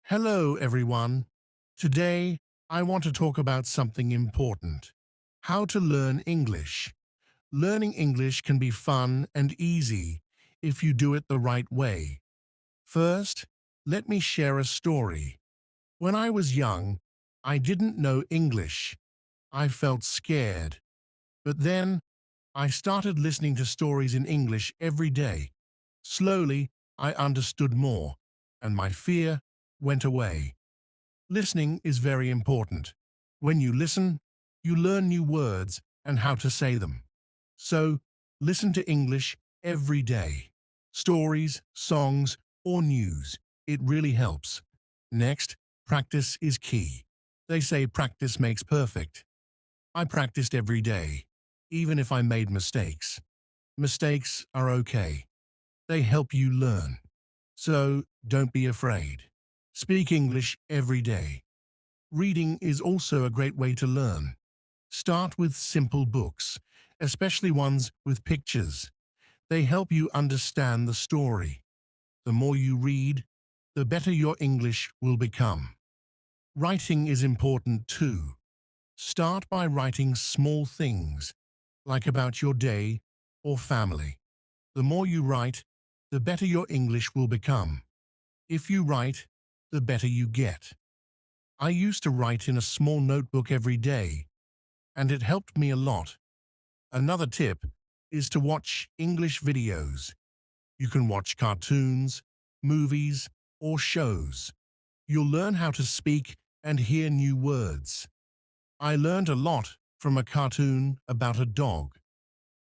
Hello, everyone. Today, I want to talk about something important. How to learn English. Learning English can be fun and easy if you do it the right way. First, let me share a story. When I was young, I didn't know English. I felt scared. But then, I started listening to stories in English every day. Slowly, I understood more, and my fear went away. Listening is very important. When you listen, you learn new words and how to say them. So, listen to English every day. Stories, songs, or news. It really helps. Next, practice is key. They say practice makes perfect. I practiced every day, even if I made mistakes. Mistakes are okay. They help you learn. So, don't be afraid. Speak English every day. Reading is also a great way to learn. Start with simple books, especially ones with pictures. They help you understand the story. The more you read, the better your English will become. Writing is important too. Start by writing small things, like about your day or family. The more you write, the better your English will become. If you write, the better you get. I used to write in a small notebook every day, and it helped me a lot. Another tip is to watch English videos. You can watch cartoons, movies, or shows. You'll learn how to speak and hear new words. I learned a lot from a cartoon about a dog.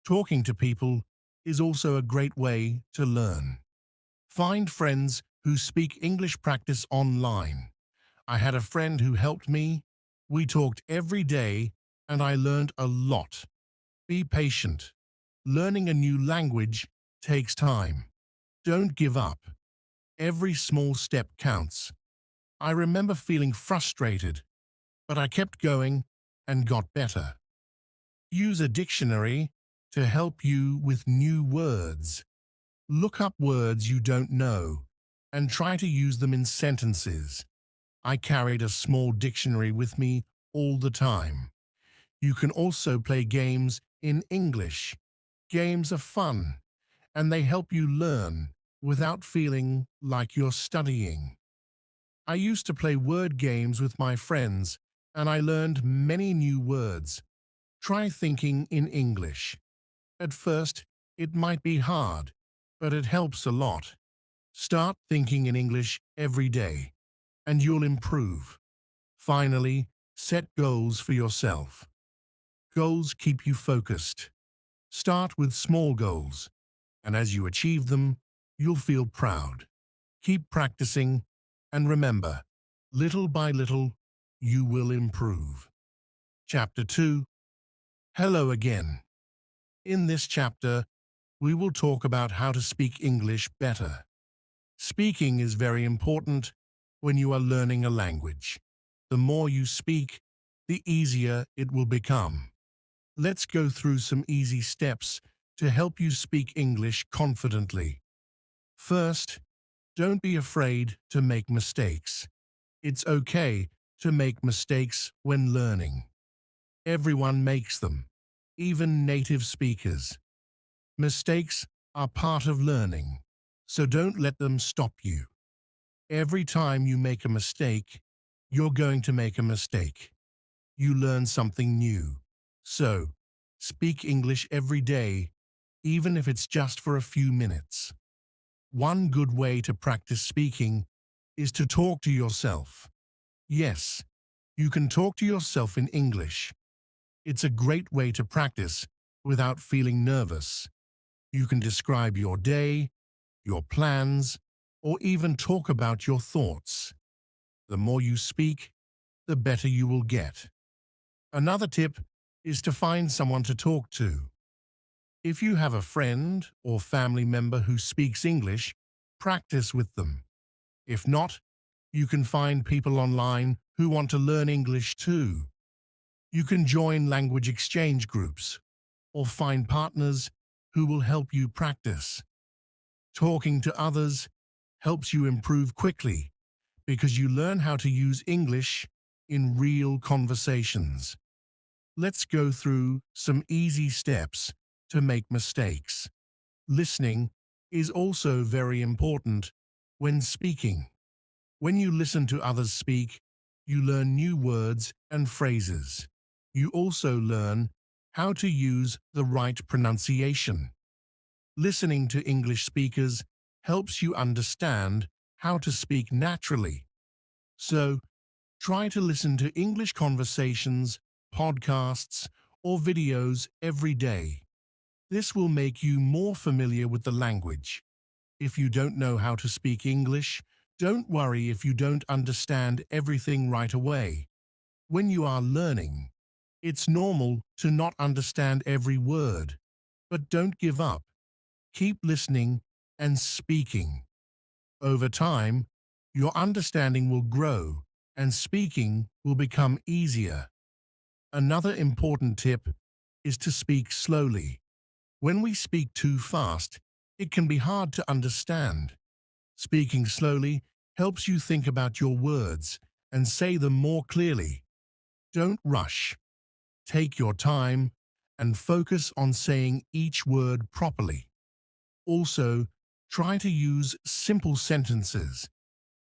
Talking to people is also a great way to learn. Find friends who speak English practice online. I had a friend who helped me. We talked every day and I learned a lot. Be patient. Learning a new language takes time. Don't give up. Every small step counts. I remember feeling frustrated, but I kept going and got better. Use a dictionary to help you with new words. Look up words you don't know and try to use them in sentences. I carried a small dictionary with me all the time. You can also play games in English. Games are fun, and they help you learn without feeling like you're studying. I used to play word games with my friends, and I learned many new words. Try thinking in English. At first, it might be hard, but it helps a lot. Start thinking in English every day, and you'll improve. Finally, set goals for yourself. Goals keep you focused. Start with small goals, and as you achieve them, you'll feel proud. Keep practicing, and remember, little by little, you will improve. Chapter 2. Hello again. In this chapter, we will talk about how to speak English better. Speaking is very important when you are learning a language. The more you speak, the easier it will become. Let's go through some easy steps to help you speak English confidently. First, don't be afraid to make mistakes. It's okay to make mistakes when learning. Everyone makes them, even native speakers. Mistakes are part of learning, so don't let them stop you. Every time you make a mistake, you're going to make a mistake. You learn something new. So, speak English every day, even if it's just for a few minutes. One good way to practice speaking is to talk to yourself. Yes, you can talk to yourself in English. It's a great way to practice without feeling nervous. You can describe your day, your plans, or even talk about your thoughts. The more you speak, the better you will get. Another tip is to find someone to talk to. If you have a friend or family member who speaks English, practice with them. If not, you can find people online who want to learn English too. You can join language exchange groups or find partners who will help you practice. Talking to others helps you improve quickly because you learn how to use English in real conversations. Let's go through some easy steps to make mistakes. Listening is also very important when speaking. When you listen to others speak, you learn new words and phrases. You also learn how to use the right pronunciation. Listening to English speakers helps you understand how to speak naturally. So, try to listen to English conversations, podcasts, or videos every day. This will make you more familiar with the language. If you don't know how to speak English, don't worry if you don't understand everything right away. When you are learning, it's normal to not understand every word, but don't give up. Keep listening and speaking. Over time, your understanding will grow and speaking will become easier. Another important tip is to speak slowly. When we speak too fast, it can be hard to understand. Speaking slowly helps you think about your words and say them more clearly. Don't rush. Take your time and focus on saying each word properly. Also, try to use simple sentences.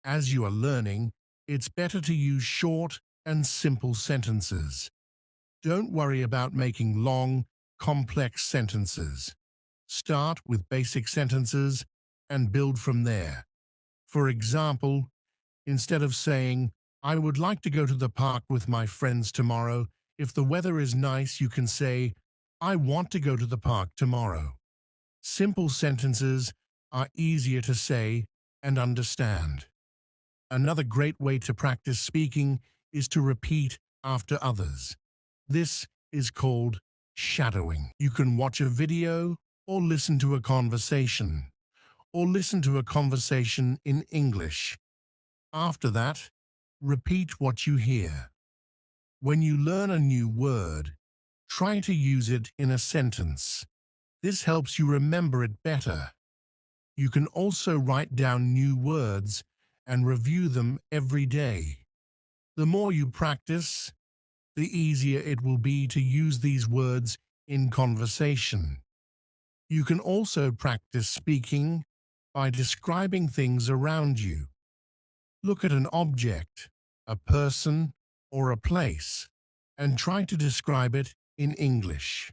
As you are learning, it's better to use short and simple sentences. Don't worry about making long, complex sentences. Start with basic sentences and build from there. For example, instead of saying, "I would like to go to the park with my friends tomorrow," if the weather is nice, you can say, "I want to go to the park tomorrow." Simple sentences are easier to say and understand. Another great way to practice speaking is to repeat after others. This is called shadowing. You can watch a video or listen to a conversation, or listen to a conversation in English. After that, repeat what you hear. When you learn a new word, try to use it in a sentence. This helps you remember it better. You can also write down new words and review them every day. The more you practice, the easier it will be to use these words in conversation. You can also practice speaking by describing things around you. Look at an object, a person, or a place, and try to describe it in English.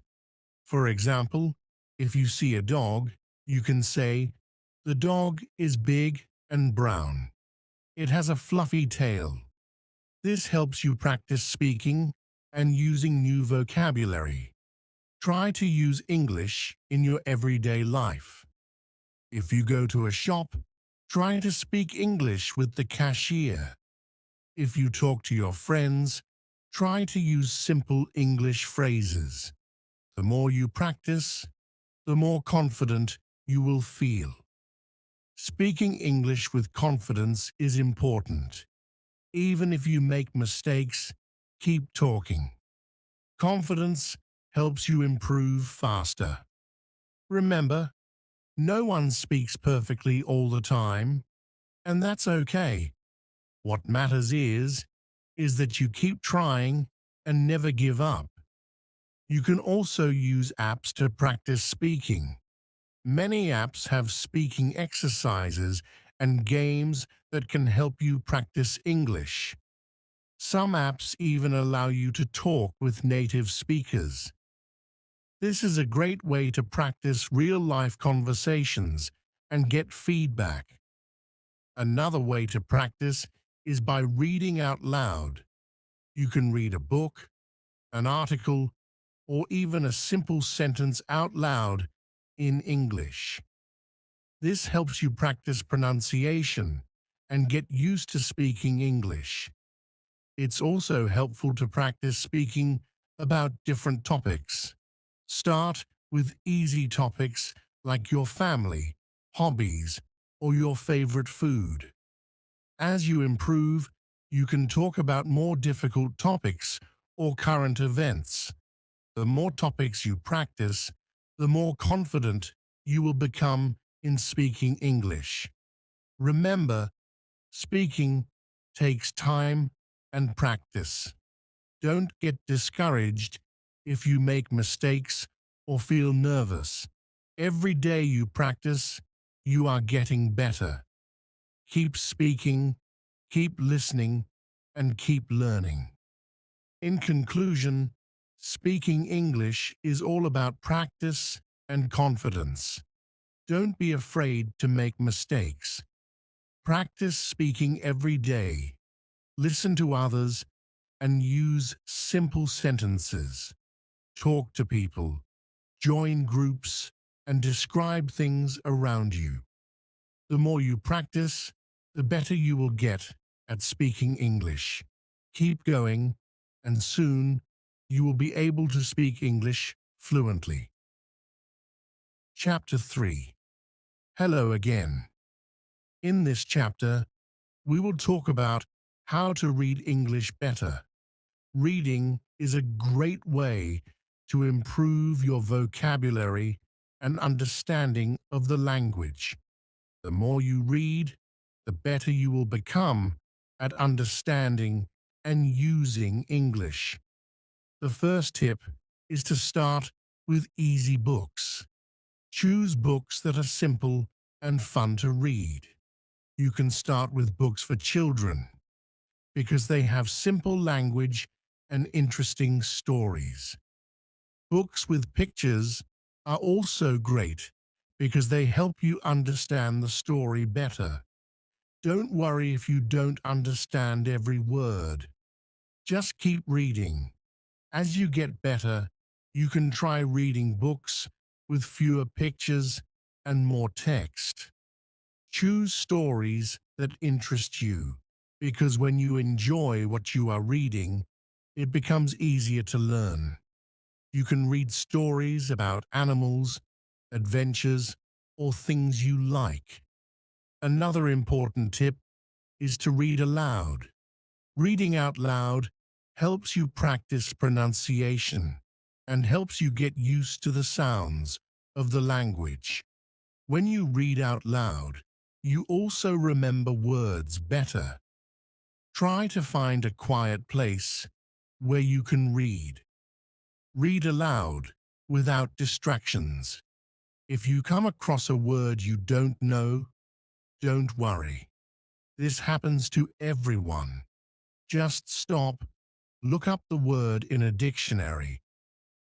For example, if you see a dog, you can say, "The dog is big and brown. It has a fluffy tail." This helps you practice speaking and using new vocabulary. Try to use English in your everyday life. If you go to a shop, try to speak English with the cashier. If you talk to your friends, try to use simple English phrases. The more you practice, the more confident you will feel. Speaking English with confidence is important. Even if you make mistakes, keep talking. Confidence helps you improve faster. Remember, no one speaks perfectly all the time, and that's okay. What matters is that you keep trying and never give up. You can also use apps to practice speaking. Many apps have speaking exercises and games that can help you practice English. Some apps even allow you to talk with native speakers. This is a great way to practice real-life conversations and get feedback. Another way to practice is by reading out loud. You can read a book, an article, or even a simple sentence out loud in English. This helps you practice pronunciation and get used to speaking English. It's also helpful to practice speaking about different topics. Start with easy topics like your family, hobbies, or your favorite food. As you improve, you can talk about more difficult topics or current events. The more topics you practice, the more confident you will become in speaking English. Remember, speaking takes time and practice. Don't get discouraged if you make mistakes or feel nervous. Every day you practice, you are getting better. Keep speaking, keep listening, and keep learning. In conclusion, speaking English is all about practice and confidence. Don't be afraid to make mistakes. Practice speaking every day. Listen to others and use simple sentences. Talk to people, join groups, and describe things around you. The more you practice, the better you will get at speaking English. Keep going, and soon you will be able to speak English fluently. Chapter 3. Hello again. In this chapter, we will talk about how to read English better. Reading is a great way to improve your vocabulary and understanding of the language. The more you read, the better you will become at understanding and using English. The first tip is to start with easy books. Choose books that are simple and fun to read. You can start with books for children because they have simple language and interesting stories. Books with pictures are also great because they help you understand the story better. Don't worry if you don't understand every word. Just keep reading. As you get better, you can try reading books with fewer pictures and more text. Choose stories that interest you, because when you enjoy what you are reading, it becomes easier to learn. You can read stories about animals, adventures, or things you like. Another important tip is to read aloud. Reading out loud helps you practice pronunciation and helps you get used to the sounds of the language. When you read out loud, you also remember words better. Try to find a quiet place where you can read. Read aloud without distractions. If you come across a word you don't know, don't worry. This happens to everyone. Just stop, look up the word in a dictionary,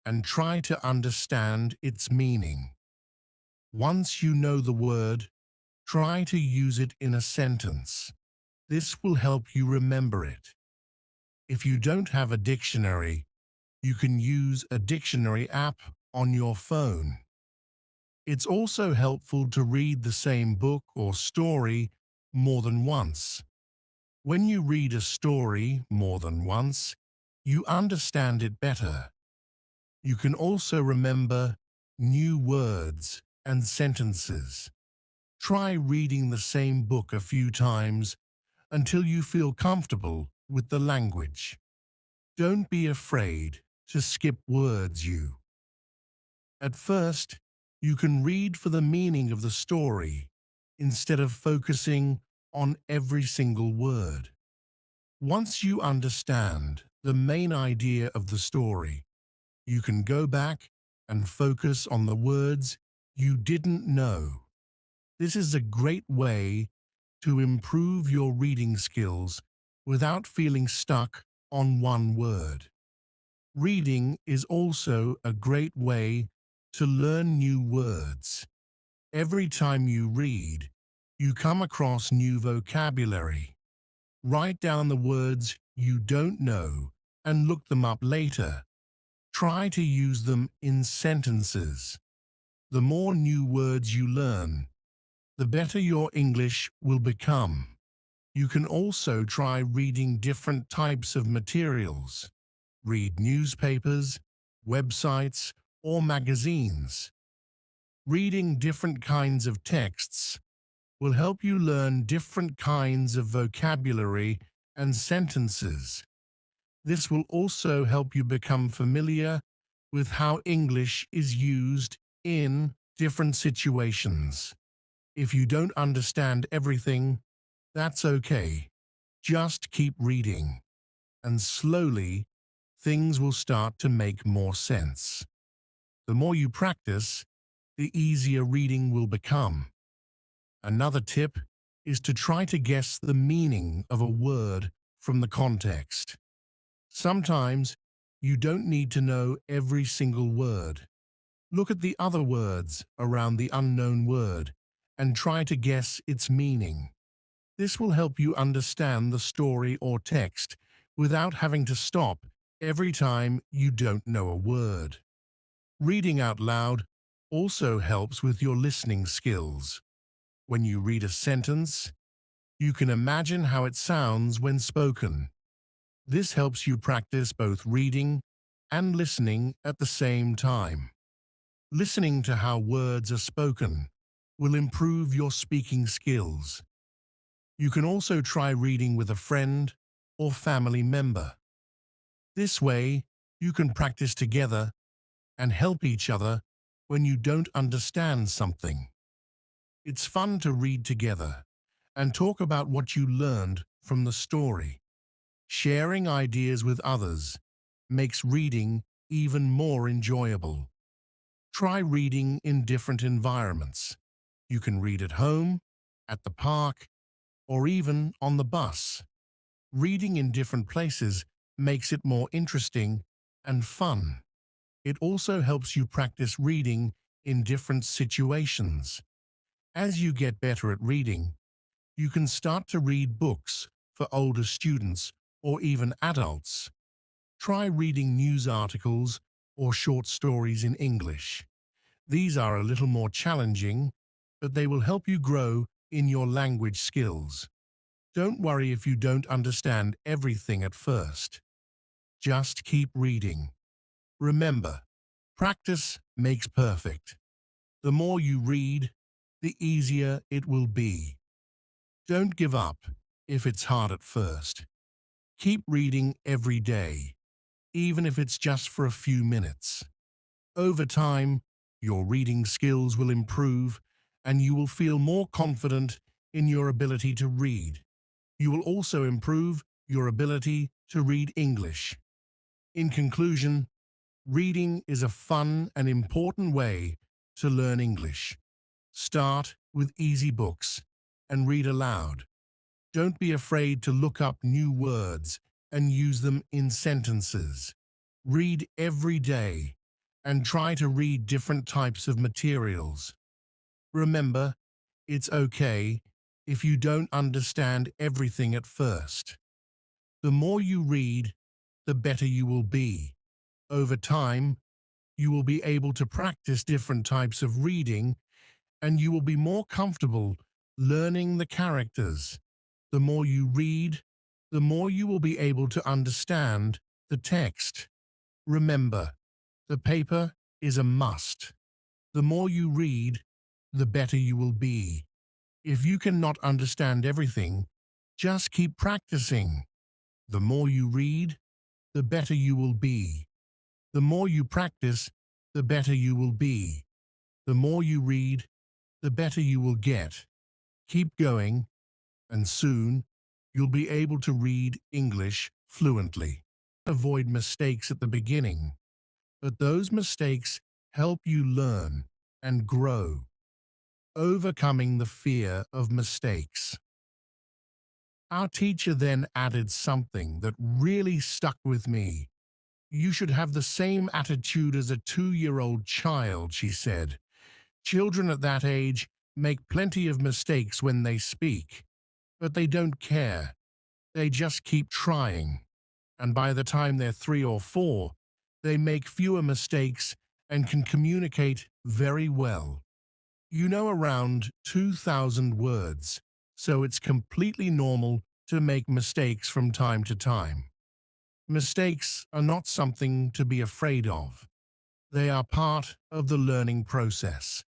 and try to understand its meaning. Once you know the word, try to use it in a sentence. This will help you remember it. If you don't have a dictionary, you can use a dictionary app on your phone. It's also helpful to read the same book or story more than once. When you read a story more than once, you understand it better. You can also remember new words and sentences. Try reading the same book a few times until you feel comfortable with the language. Don't be afraid to skip words At first, you can read for the meaning of the story instead of focusing on every single word. Once you understand the main idea of the story, you can go back and focus on the words you didn't know. This is a great way to improve your reading skills without feeling stuck on one word. Reading is also a great way to learn new words. Every time you read, you come across new vocabulary. Write down the words you don't know and look them up later. Try to use them in sentences. The more new words you learn, the better your English will become. You can also try reading different types of materials. Read newspapers, websites, or magazines. Reading different kinds of texts will help you learn different kinds of vocabulary and sentences. This will also help you become familiar with how English is used in different situations. If you don't understand everything, that's okay. Just keep reading, and slowly things will start to make more sense. The more you practice, the easier reading will become. Another tip is to try to guess the meaning of a word from the context. Sometimes you don't need to know every single word. Look at the other words around the unknown word and try to guess its meaning. This will help you understand the story or text without having to stop every time you don't know a word. Reading out loud also helps with your listening skills. When you read a sentence, you can imagine how it sounds when spoken. This helps you practice both reading and listening at the same time. Listening to how words are spoken will improve your speaking skills. You can also try reading with a friend or family member. This way, you can practice together and help each other when you don't understand something. It's fun to read together and talk about what you learned from the story. Sharing ideas with others makes reading even more enjoyable. Try reading in different environments. You can read at home, at the park, or even on the bus. Reading in different places makes it more interesting and fun. It also helps you practice reading in different situations. As you get better at reading, you can start to read books for older students or even adults. Try reading news articles or short stories in English. These are a little more challenging, but they will help you grow in your language skills. Don't worry if you don't understand everything at first. Just keep reading. Remember, practice makes perfect. The more you read, the easier it will be. Don't give up if it's hard at first. Keep reading every day, even if it's just for a few minutes. Over time, your reading skills will improve and you will feel more confident in your ability to read. You will also improve your ability to read English. In conclusion, reading is a fun and important way to learn English. Start with easy books and read aloud. Don't be afraid to look up new words and use them in sentences. Read every day and try to read different types of materials. Remember, it's okay if you don't understand everything at first. The more you read, the better you will be. Over time, you will be able to practice different types of reading and you will be more comfortable learning the characters. The more you read, the more you will be able to understand the text. Remember, the paper is a must. The more you read, the better you will be. If you cannot understand everything, just keep practicing. The more you read, the better you will be. The more you practice, the better you will be. The more you read, the better you will get. Keep going, and soon you'll be able to read English fluently. Avoid mistakes at the beginning, but those mistakes help you learn and grow. Overcoming the fear of mistakes. Our teacher then added something that really stuck with me. You should have the same attitude as a 2-year-old child, she said. Children at that age make plenty of mistakes when they speak, but they don't care. They just keep trying. And by the time they're 3 or 4, they make fewer mistakes and can communicate very well. You know around 2,000 words, so it's completely normal to make mistakes from time to time. Mistakes are not something to be afraid of. They are part of the learning process.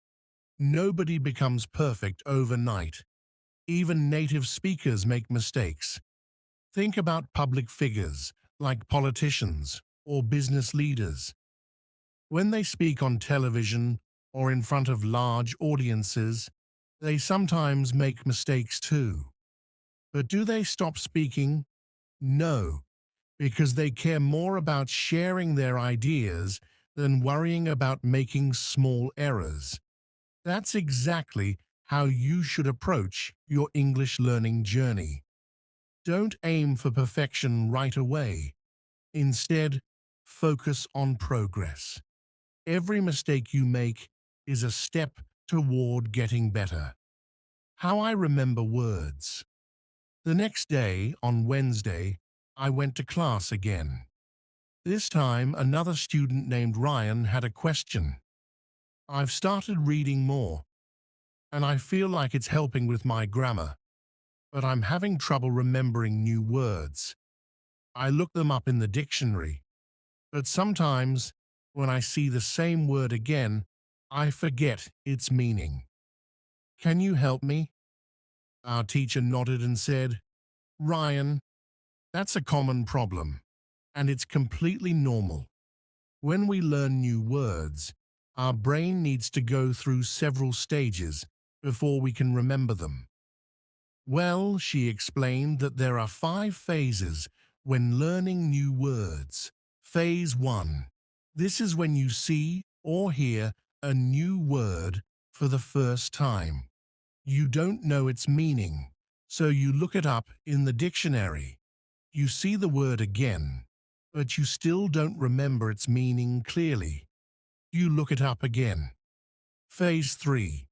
Nobody becomes perfect overnight. Even native speakers make mistakes. Think about public figures like politicians or business leaders. When they speak on television or in front of large audiences, they sometimes make mistakes too. But do they stop speaking? No, because they care more about sharing their ideas than worrying about making small errors. That's exactly how you should approach your English learning journey. Don't aim for perfection right away. Instead, focus on progress. Every mistake you make is a step toward getting better. How I remember words. The next day, on Wednesday, I went to class again. This time, another student named Ryan had a question. I've started reading more, and I feel like it's helping with my grammar, but I'm having trouble remembering new words. I look them up in the dictionary, but sometimes, when I see the same word again, I forget its meaning. Can you help me? Our teacher nodded and said, Ryan, that's a common problem, and it's completely normal. When we learn new words, our brain needs to go through several stages before we can remember them. Well, she explained that there are 5 phases when learning new words. Phase 1. This is when you see or hear a new word for the first time. You don't know its meaning, so you look it up in the dictionary. You see the word again, but you still don't remember its meaning clearly. You look it up again. Phase 3.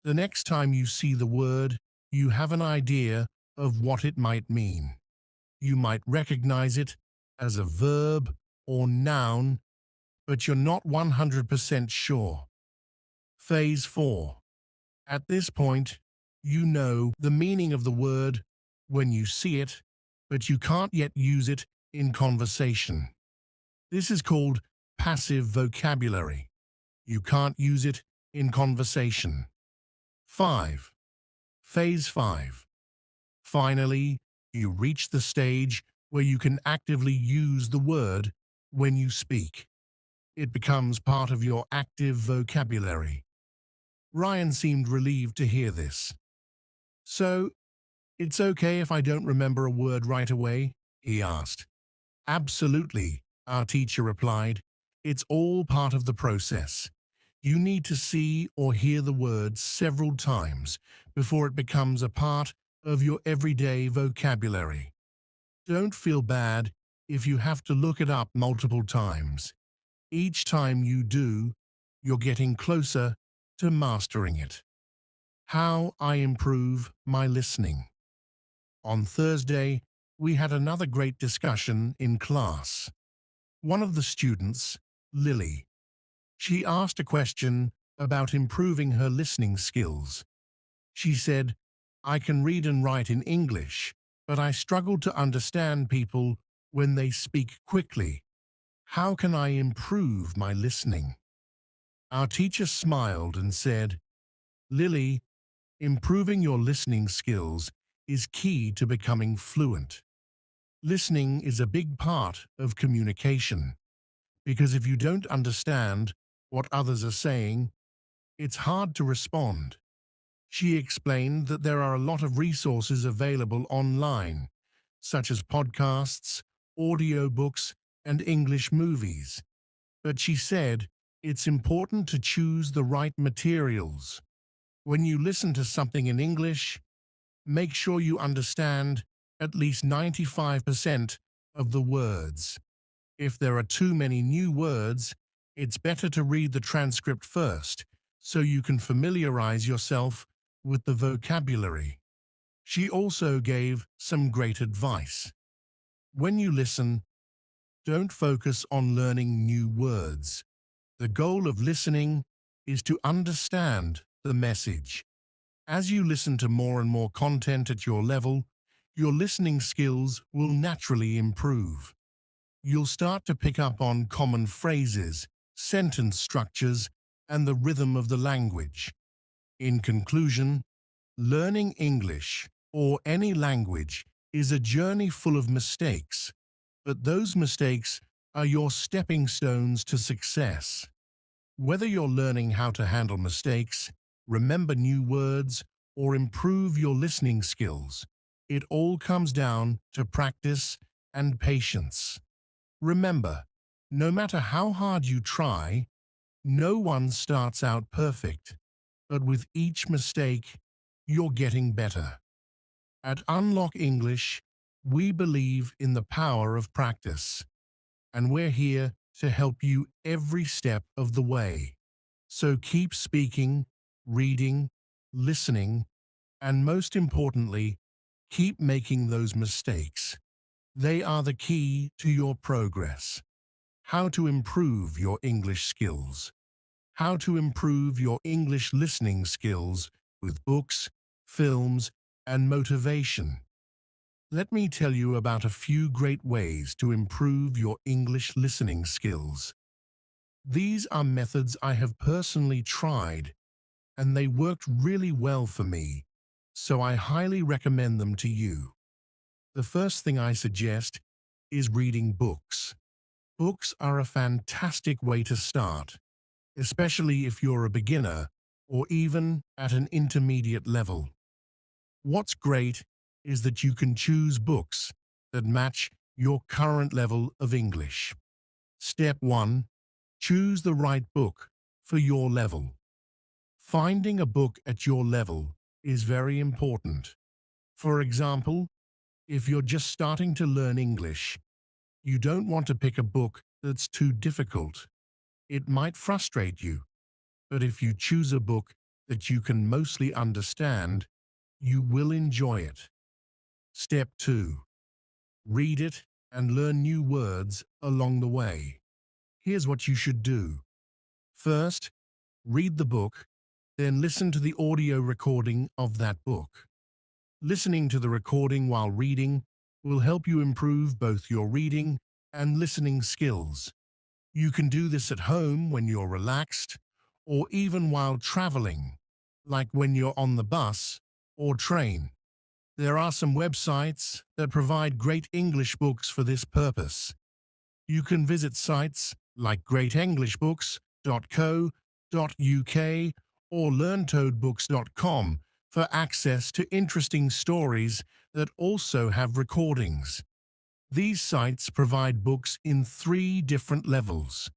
The next time you see the word, you have an idea of what it might mean. You might recognize it as a verb or noun, but you're not 100% sure. Phase 4. At this point, you know the meaning of the word when you see it, but you can't yet use it in conversation. This is called passive vocabulary. You can't use it in conversation. 5. Phase 5. Finally, you reach the stage where you can actively use the word when you speak. It becomes part of your active vocabulary. Ryan seemed relieved to hear this. So, it's okay if I don't remember a word right away? He asked. Absolutely, our teacher replied. It's all part of the process. You need to see or hear the word several times before it becomes a part of your everyday vocabulary. Don't feel bad if you have to look it up multiple times. Each time you do, you're getting closer to mastering it. How I improve my listening. On Thursday, we had another great discussion in class. One of the students, Lily, she asked a question about improving her listening skills. She said, I can read and write in English, but I struggle to understand people when they speak quickly. How can I improve my listening? Our teacher smiled and said, Lily, improving your listening skills is key to becoming fluent. Listening is a big part of communication, because if you don't understand what others are saying, it's hard to respond. She explained that there are a lot of resources available online, such as podcasts, audiobooks, and English movies. But she said it's important to choose the right materials. When you listen to something in English, make sure you understand at least 95% of the words. If there are too many new words, it's better to read the transcript first so you can familiarize yourself with the vocabulary. She also gave some great advice. When you listen, don't focus on learning new words. The goal of listening is to understand the message. As you listen to more and more content at your level, your listening skills will naturally improve. You'll start to pick up on common phrases, sentence structures, and the rhythm of the language. In conclusion, learning English, or any language, is a journey full of mistakes, but those mistakes are your stepping stones to success. Whether you're learning how to handle mistakes, remember new words, or improve your listening skills, It all comes down to practice and patience. Remember, no matter how hard you try, no one starts out perfect, but with each mistake, you're getting better. At Unlock English, we believe in the power of practice, and we're here to help you every step of the way. So keep speaking, reading, listening, and most importantly, keep making those mistakes. They are the key to your progress. How to improve your English skills. How to improve your English listening skills with books, films, and motivation. Let me tell you about a few great ways to improve your English listening skills. These are methods I have personally tried, and they worked really well for me, so I highly recommend them to you. The first thing I suggest is reading books. Books are a fantastic way to start, especially if you're a beginner or even at an intermediate level. What's great is that you can choose books that match your current level of English. Step 1. Choose the right book for your level. Finding a book at your level is very important. For example, if you're just starting to learn English, you don't want to pick a book that's too difficult. It might frustrate you, but if you choose a book that you can mostly understand, you will enjoy it. Step 2. Read it and learn new words along the way. Here's what you should do. First, read the book, then listen to the audio recording of that book. Listening to the recording while reading will help you improve both your reading and listening skills. You can do this at home when you're relaxed, or even while traveling, like when you're on the bus or train. There are some websites that provide great English books for this purpose. You can visit sites like greatenglishbooks.co.uk or learntoadbooks.com for access to interesting stories that also have recordings. These sites provide books in 3 different levels: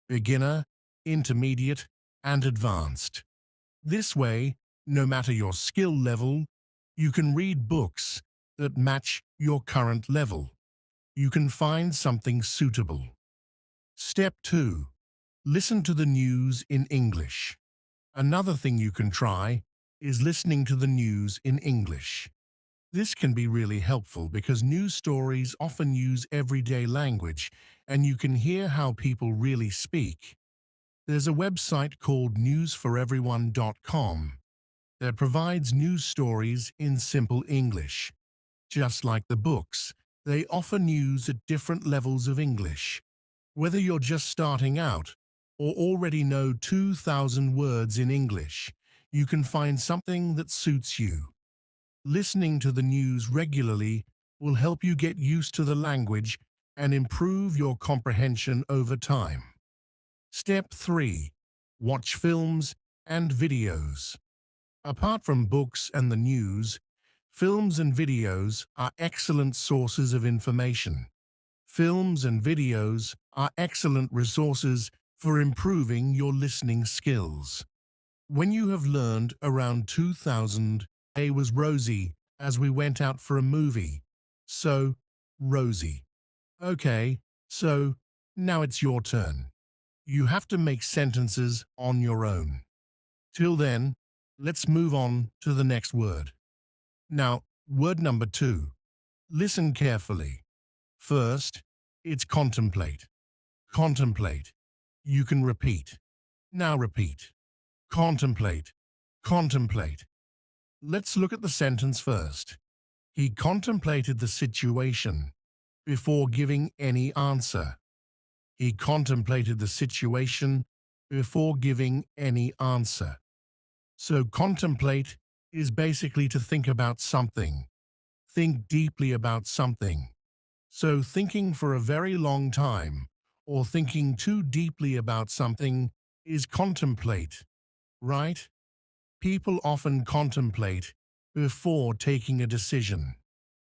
beginner, intermediate, and advanced. This way, no matter your skill level, you can read books that match your current level. You can find something suitable. Step 2. Listen to the news in English. Another thing you can try is listening to the news in English. This can be really helpful because news stories often use everyday language and you can hear how people really speak. There's a website called newsforeveryone.com that provides news stories in simple English. Just like the books, they offer news at different levels of English. Whether you're just starting out or already know 2,000 words in English, you can find something that suits you. Listening to the news regularly will help you get used to the language and improve your comprehension over time. Step 3. Watch films and videos. Apart from books and the news, films and videos are excellent sources of information. Films and videos are excellent resources for improving your listening skills. When you have learned around 2000, "Hey was Rosie as we went out for a movie." So, Rosie. Okay, so now it's your turn. You have to make sentences on your own. Till then, let's move on to the next word. Now, word number 2. Listen carefully. First, it's contemplate. Contemplate. You can repeat. Now repeat. Contemplate. Contemplate. Let's look at the sentence first. He contemplated the situation before giving any answer. He contemplated the situation before giving any answer. So contemplate is basically to think about something. Think deeply about something. So thinking for a very long time or thinking too deeply about something is contemplate, right? People often contemplate before taking a decision.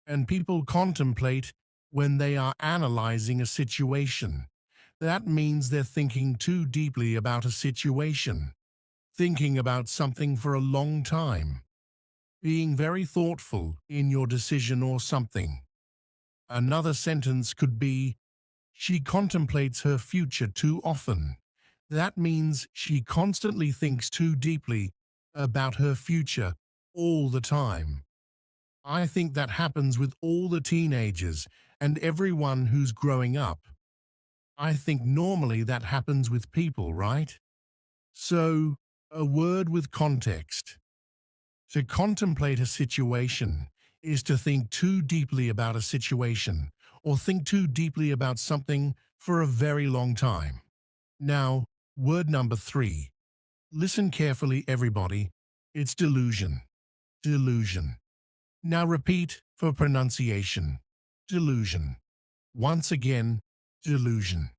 and people contemplate when they are analyzing a situation. That means they're thinking too deeply about a situation, thinking about something for a long time, being very thoughtful in your decision or something. Another sentence could be, she contemplates her future too often. That means she constantly thinks too deeply about her future all the time. I think that happens with all the teenagers and everyone who's growing up. I think normally that happens with people, right? So, a word with context. To contemplate a situation is to think too deeply about a situation or think too deeply about something for a very long time. Now, word number 3. Listen carefully, everybody. It's delusion. Delusion. Now repeat for pronunciation. Delusion. Once again, delusion.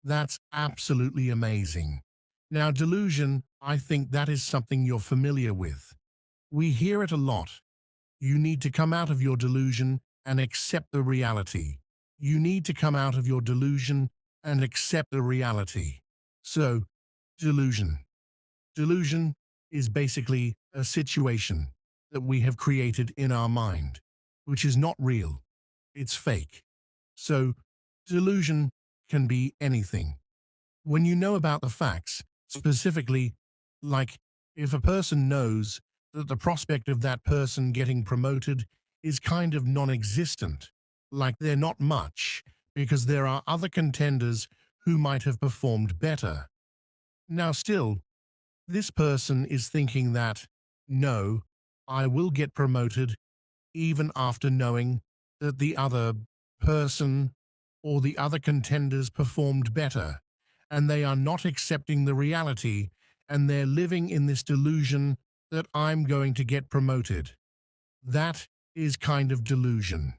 That's absolutely amazing. Now, delusion, I think that is something you're familiar with. We hear it a lot. You need to come out of your delusion and accept the reality. You need to come out of your delusion and accept the reality. So, delusion. Delusion is basically a situation that we have created in our mind, which is not real. It's fake. So, delusion can be anything. When you know about the facts, specifically, like if a person knows that the prospect of that person getting promoted is kind of non-existent, like they're not much, because there are other contenders who might have performed better. Now still, this person is thinking that, no, I will get promoted even after knowing that the other person or the other contenders performed better, and they are not accepting the reality, and they're living in this delusion that I'm going to get promoted. That is kind of delusion.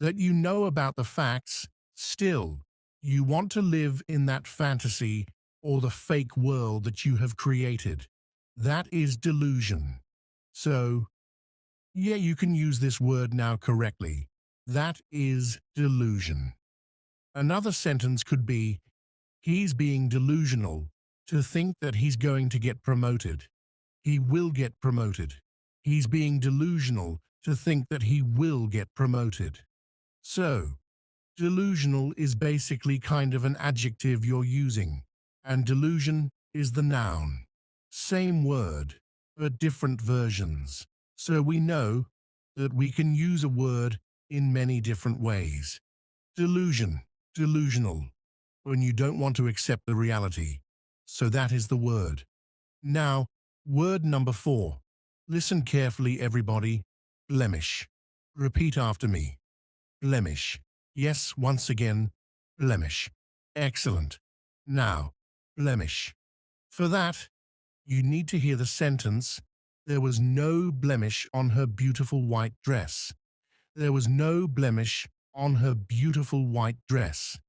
That you know about the facts, still, you want to live in that fantasy or the fake world that you have created. That is delusion. So, yeah, you can use this word now correctly. That is delusion. Another sentence could be, he's being delusional to think that he's going to get promoted. He will get promoted. He's being delusional to think that he will get promoted. So, delusional is basically kind of an adjective you're using, and delusion is the noun. Same word, but different versions. So we know that we can use a word in many different ways. Delusion, delusional, when you don't want to accept the reality. So that is the word. Now, word number 4. Listen carefully, everybody. Blemish. Repeat after me. Blemish. Yes, once again, blemish. Excellent. Now, blemish. For that, you need to hear the sentence, there was no blemish on her beautiful white dress. There was no blemish on her beautiful white dress.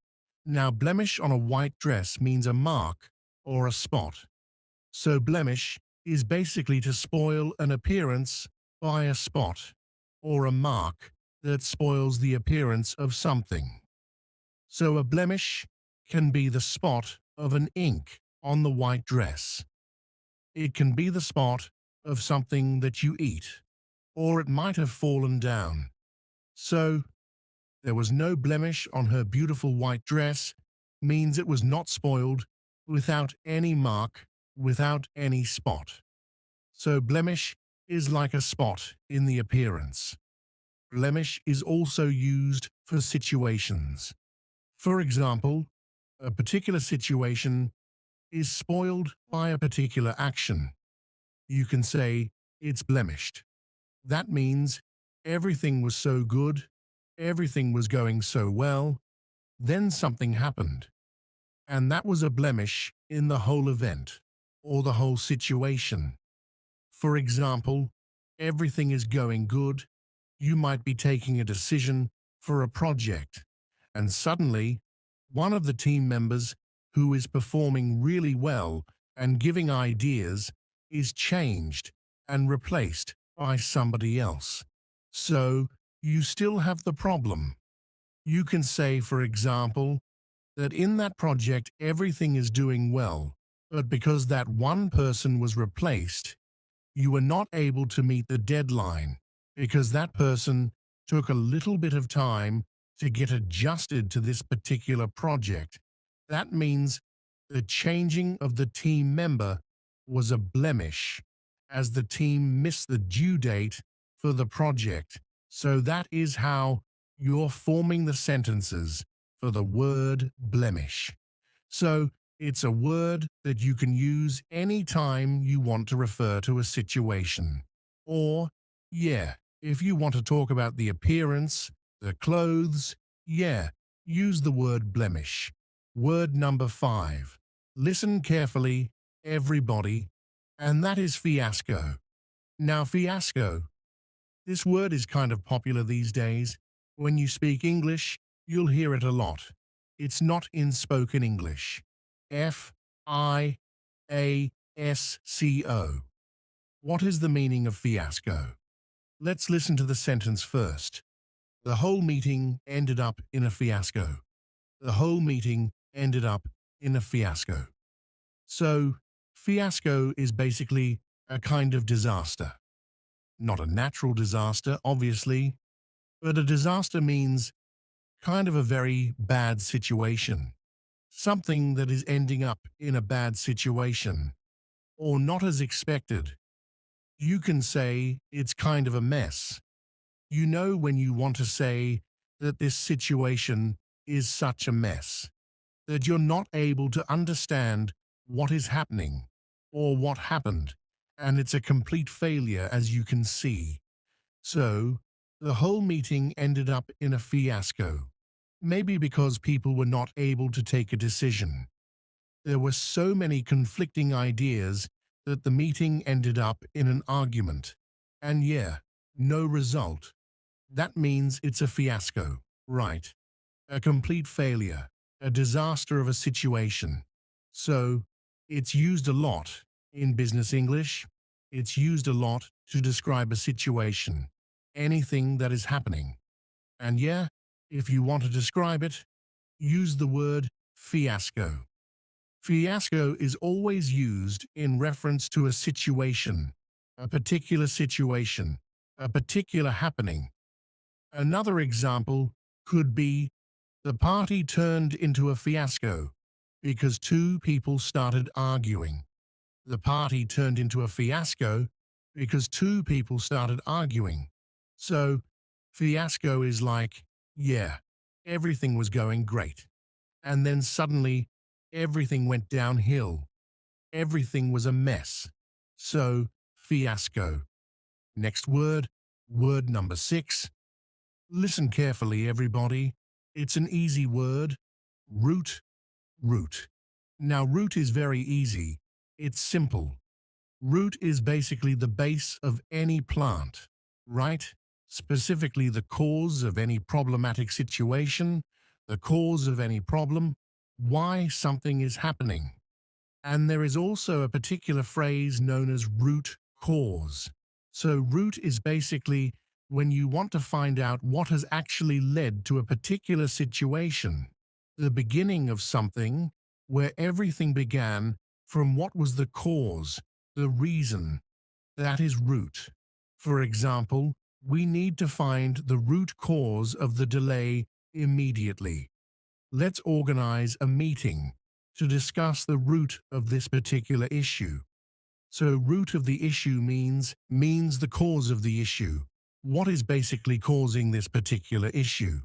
Now, blemish on a white dress means a mark or a spot. So blemish is basically to spoil an appearance by a spot or a mark that spoils the appearance of something. So a blemish can be the spot of an ink on the white dress. It can be the spot of something that you eat, or it might have fallen down. So, there was no blemish on her beautiful white dress means it was not spoiled, without any mark, without any spot. So blemish is like a spot in the appearance. Blemish is also used for situations. For example, a particular situation is spoiled by a particular action. You can say, it's blemished. That means everything was so good, everything was going so well, then something happened. And that was a blemish in the whole event, or the whole situation. For example, everything is going good, you might be taking a decision for a project, and suddenly, one of the team members who is performing really well and giving ideas is changed and replaced by somebody else. So, you still have the problem. You can say, for example, that in that project everything is doing well, but because that one person was replaced, you were not able to meet the deadline because that person took a little bit of time to get adjusted to this particular project. That means the changing of the team member was a blemish as the team missed the due date for the project. So that is how you're forming the sentences for the word blemish. So it's a word that you can use anytime you want to refer to a situation. Or, yeah, if you want to talk about the appearance, the clothes, yeah, use the word blemish. Word number 5. Listen carefully, everybody, and that is fiasco. Now, fiasco, this word is kind of popular these days. When you speak English, you'll hear it a lot. It's not in spoken English. Fiasco. What is the meaning of fiasco? Let's listen to the sentence first. The whole meeting ended up in a fiasco. The whole meeting ended up in a fiasco. So, fiasco is basically a kind of disaster. Not a natural disaster, obviously, but a disaster means kind of a very bad situation. Something that is ending up in a bad situation, or not as expected. You can say it's kind of a mess. You know when you want to say that this situation is such a mess, that you're not able to understand what is happening or what happened, and it's a complete failure as you can see. So, the whole meeting ended up in a fiasco. Maybe because people were not able to take a decision. There were so many conflicting ideas that the meeting ended up in an argument. And yeah, no result. That means it's a fiasco, right? A complete failure, a disaster of a situation. So, it's used a lot in business English. It's used a lot to describe a situation, anything that is happening. And yeah, if you want to describe it, use the word fiasco. Fiasco is always used in reference to a situation, a particular situation, a particular happening. Another example could be the party turned into a fiasco because two people started arguing. The party turned into a fiasco because two people started arguing. So, fiasco is like, yeah, everything was going great. And then suddenly, everything went downhill. Everything was a mess. So, fiasco. Next word, word number 6. Listen carefully, everybody. It's an easy word. Root, root. Now, root is very easy. It's simple. Root is basically the base of any plant, right? Specifically the cause of any problematic situation, the cause of any problem, why something is happening. And there is also a particular phrase known as root cause. So root is basically when you want to find out what has actually led to a particular situation, the beginning of something where everything began from what was the cause, the reason. That is root. For example, we need to find the root cause of the delay immediately. Let's organize a meeting to discuss the root of this particular issue. So root of the issue means the cause of the issue. What is basically causing this particular issue?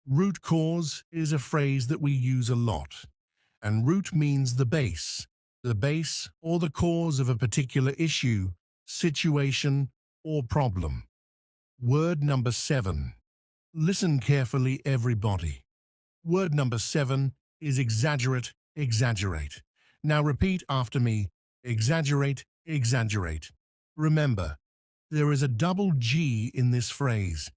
Root cause is a phrase that we use a lot, and root means the base or the cause of a particular issue, situation, or problem. Word number 7. Listen carefully, everybody. Word number 7 is exaggerate, exaggerate. Now repeat after me. Exaggerate, exaggerate. Remember, there is a double G in this phrase.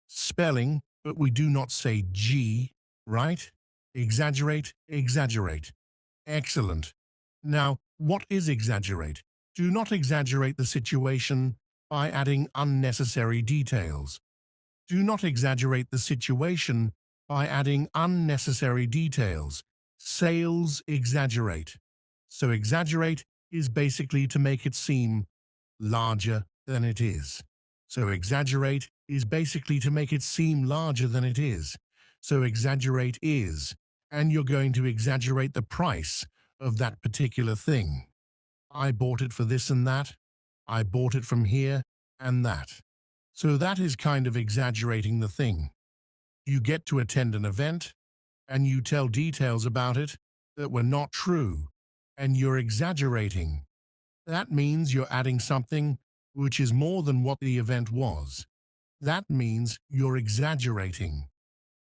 Spelling, but we do not say G, right? Exaggerate, exaggerate. Excellent. Now, what is exaggerate? Do not exaggerate the situation by adding unnecessary details. Do not exaggerate the situation by adding unnecessary details. Sales exaggerate. So exaggerate is basically to make it seem larger than it is. So exaggerate is basically to make it seem larger than it is. So exaggerate is, and you're going to exaggerate the price of that particular thing. I bought it for this and that. I bought it from here and that. So that is kind of exaggerating the thing. You get to attend an event and you tell details about it that were not true, and you're exaggerating. That means you're adding something which is more than what the event was. That means you're exaggerating.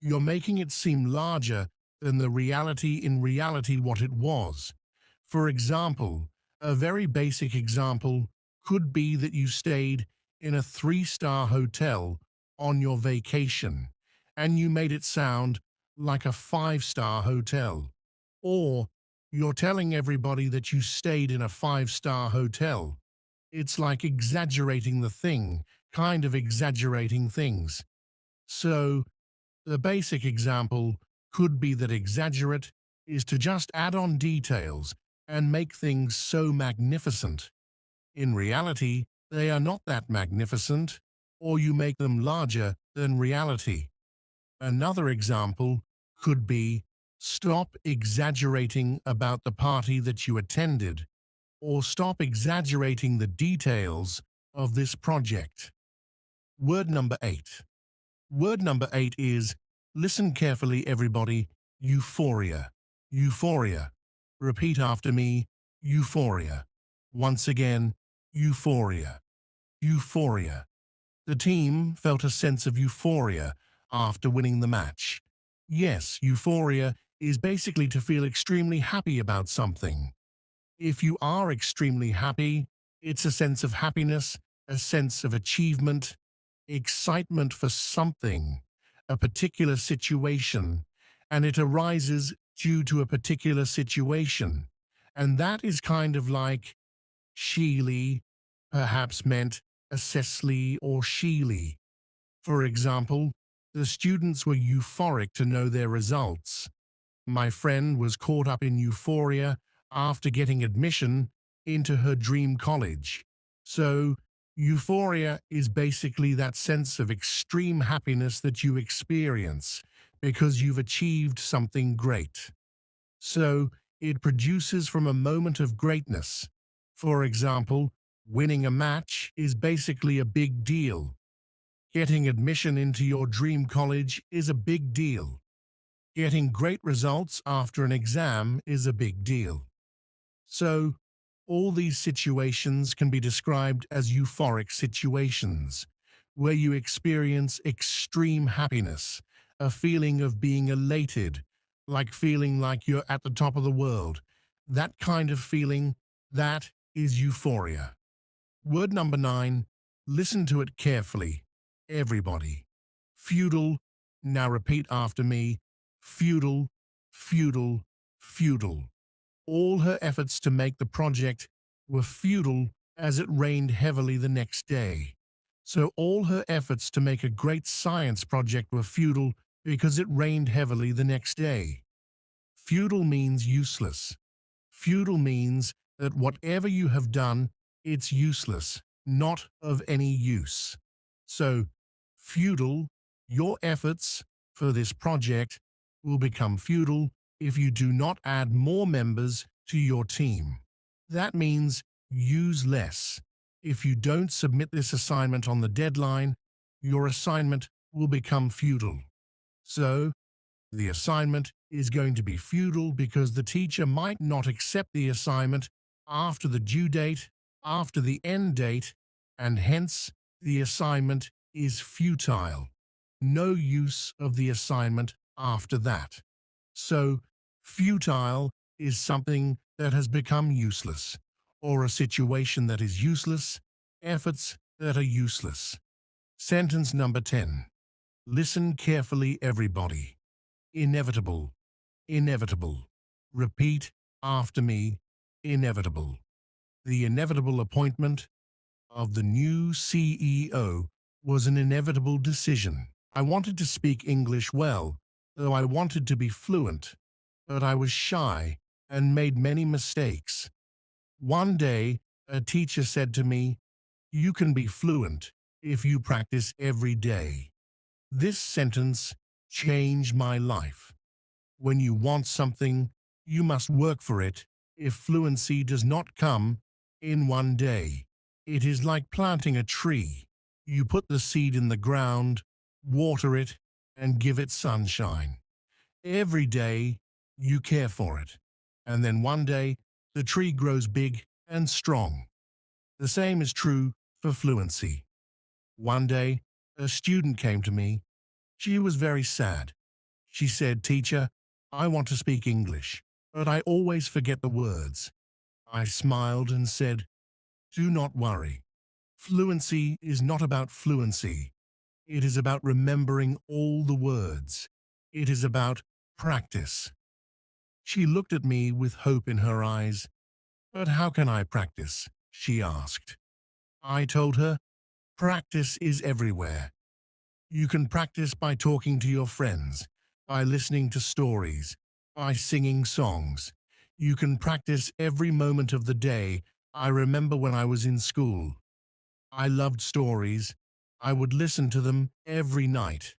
You're making it seem larger than the reality in reality what it was. For example, a very basic example could be that you stayed in a 3-star hotel on your vacation and you made it sound like a 5-star hotel. Or you're telling everybody that you stayed in a 5-star hotel. It's like exaggerating the thing, kind of exaggerating things. So the basic example could be that exaggerate is to just add on details and make things so magnificent. In reality, they are not that magnificent, or you make them larger than reality. Another example could be stop exaggerating about the party that you attended, or stop exaggerating the details of this project. Word number 8. Word number 8 is, listen carefully everybody, euphoria. Euphoria. Repeat after me, euphoria. Once again, euphoria. Euphoria. The team felt a sense of euphoria after winning the match. Yes, euphoria is basically to feel extremely happy about something. If you are extremely happy, it's a sense of happiness, a sense of achievement, excitement for something, a particular situation, and it arises due to a particular situation. And that is kind of like Sheely, perhaps meant Assessly or Sheely. For example, the students were euphoric to know their results. My friend was caught up in euphoria after getting admission into her dream college. So, euphoria is basically that sense of extreme happiness that you experience because you've achieved something great. So, it produces from a moment of greatness. For example, winning a match is basically a big deal. Getting admission into your dream college is a big deal. Getting great results after an exam is a big deal. So, all these situations can be described as euphoric situations, where you experience extreme happiness, a feeling of being elated, like feeling like you're at the top of the world. That kind of feeling, that is euphoria. Word number 9, listen to it carefully. Everybody. Feudal, now repeat after me. Feudal, feudal, feudal. All her efforts to make the project were futile as it rained heavily the next day. So all her efforts to make a great science project were futile because it rained heavily the next day. Futile means useless. Futile means that whatever you have done, it's useless, not of any use. So, futile, your efforts for this project will become futile if you do not add more members to your team. That means use less. If you don't submit this assignment on the deadline, your assignment will become futile. So, the assignment is going to be futile because the teacher might not accept the assignment after the due date, after the end date, and hence the assignment is futile. No use of the assignment after that. So, futile is something that has become useless, or a situation that is useless, efforts that are useless. Sentence number 10. Listen carefully, everybody. Inevitable, inevitable. Repeat after me, inevitable. The inevitable appointment of the new CEO was an inevitable decision. I wanted to speak English well, though I wanted to be fluent, but I was shy and made many mistakes. One day, a teacher said to me, "You can be fluent if you practice every day." This sentence changed my life. When you want something, you must work for it. If fluency does not come in one day, it is like planting a tree. You put the seed in the ground, water it, and give it sunshine. Every day, you care for it. And then one day, the tree grows big and strong. The same is true for fluency. One day, a student came to me. She was very sad. She said, "Teacher, I want to speak English, but I always forget the words." I smiled and said, "Do not worry. Fluency is not about fluency. It is about remembering all the words. It is about practice." She looked at me with hope in her eyes. "But how can I practice?" she asked. I told her, "Practice is everywhere. You can practice by talking to your friends, by listening to stories, by singing songs. You can practice every moment of the day. I remember when I was in school. I loved stories. I would listen to them every night.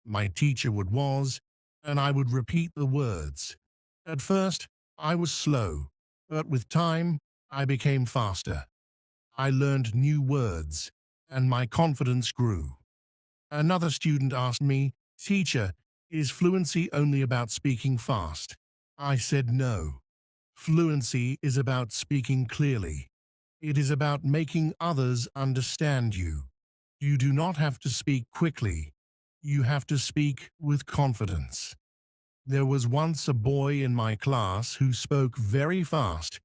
My teacher would was, and I would repeat the words. At first, I was slow, but with time, I became faster. I learned new words, and my confidence grew." Another student asked me, "Teacher, is fluency only about speaking fast?" I said no. Fluency is about speaking clearly. It is about making others understand you. You do not have to speak quickly. You have to speak with confidence. There was once a boy in my class who spoke very fast,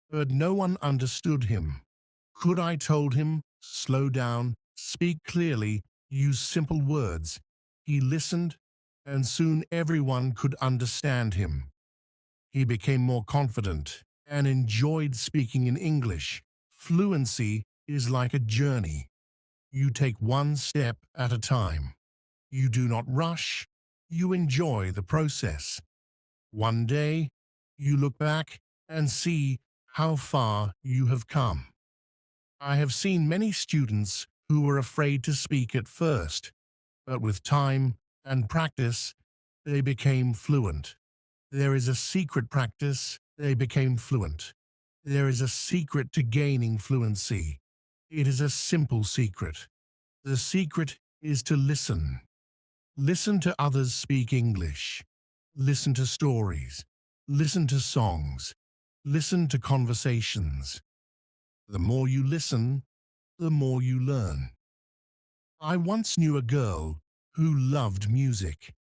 but no one understood him. Could I told him, "Slow down, speak clearly, use simple words." He listened, and soon everyone could understand him. He became more confident and enjoyed speaking in English. Fluency is like a journey. You take one step at a time. You do not rush. You enjoy the process. One day, you look back and see how far you have come. I have seen many students who were afraid to speak at first, but with time and practice, they became fluent. There is a secret practice, they became fluent. There is a secret to gaining fluency. It is a simple secret. The secret is to listen. Listen to others speak English. Listen to stories. Listen to songs. Listen to conversations. The more you listen, the more you learn. I once knew a girl who loved music.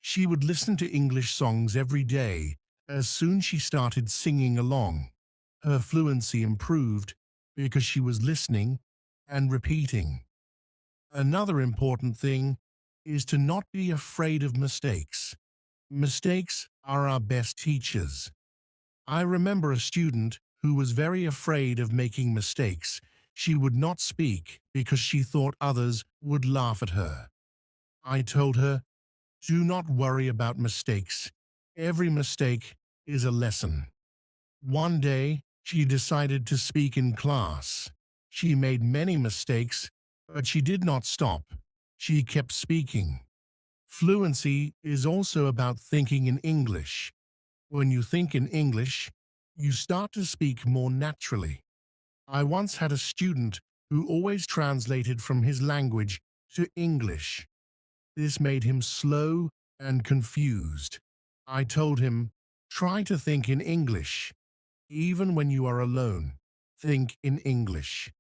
She would listen to English songs every day. As soon as she started singing along, her fluency improved because she was listening and repeating. Another important thing is to not be afraid of mistakes. Mistakes are our best teachers. I remember a student who was very afraid of making mistakes. She would not speak because she thought others would laugh at her. I told her, "Do not worry about mistakes. Every mistake is a lesson." One day, she decided to speak in class. She made many mistakes, but she did not stop. She kept speaking. Fluency is also about thinking in English. When you think in English, you start to speak more naturally. I once had a student who always translated from his language to English. This made him slow and confused. I told him, "Try to think in English. Even when you are alone, think in English."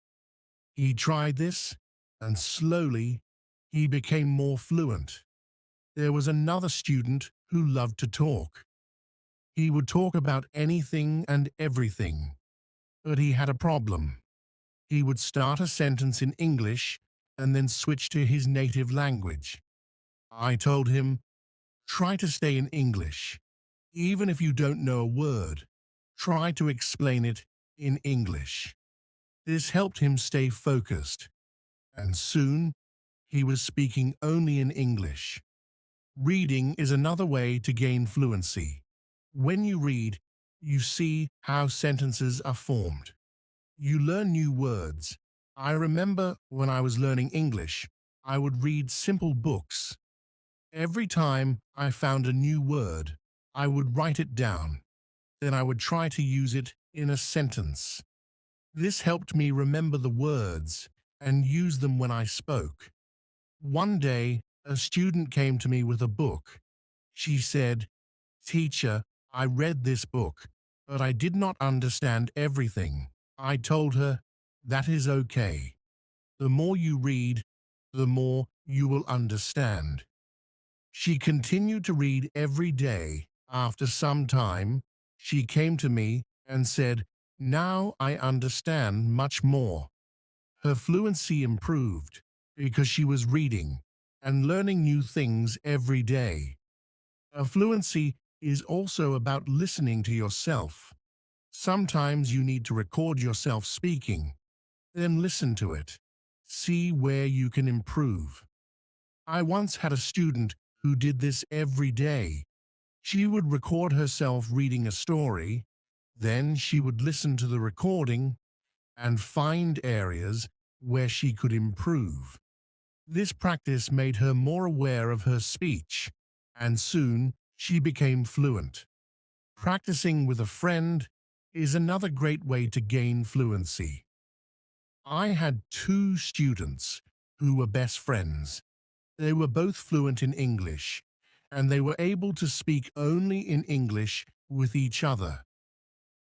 He tried this, and slowly, he became more fluent. There was another student who loved to talk. He would talk about anything and everything, but he had a problem. He would start a sentence in English and then switch to his native language. I told him, "Try to stay in English. Even if you don't know a word, try to explain it in English." This helped him stay focused, and soon he was speaking only in English. Reading is another way to gain fluency. When you read, you see how sentences are formed. You learn new words. I remember when I was learning English, I would read simple books. Every time I found a new word, I would write it down. Then I would try to use it in a sentence. This helped me remember the words and use them when I spoke. One day, a student came to me with a book. She said, "Teacher, I read this book, but I did not understand everything." I told her, "That is okay. The more you read, the more you will understand." She continued to read every day. After some time, she came to me and said, "Now I understand much more." Her fluency improved because she was reading and learning new things every day. Fluency is also about listening to yourself. Sometimes you need to record yourself speaking, then listen to it. See where you can improve. I once had a student who did this every day. She would record herself reading a story, then she would listen to the recording and find areas where she could improve. This practice made her more aware of her speech, and soon she became fluent. Practicing with a friend is another great way to gain fluency. I had two students who were best friends. They were both fluent in English, and they were able to speak only in English with each other.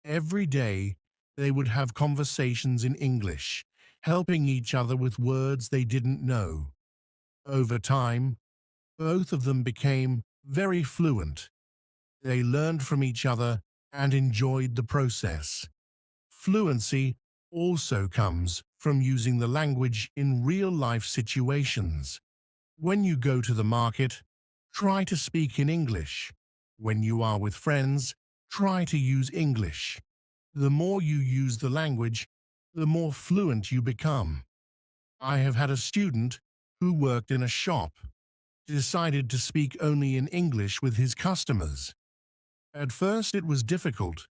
Every day, they would have conversations in English, helping each other with words they didn't know. Over time, both of them became very fluent. They learned from each other and enjoyed the process. Fluency also comes from using the language in real-life situations. When you go to the market, try to speak in English. When you are with friends, try to use English. The more you use the language, the more fluent you become. I have had a student who worked in a shop, decided to speak only in English with his customers. At first it was difficult,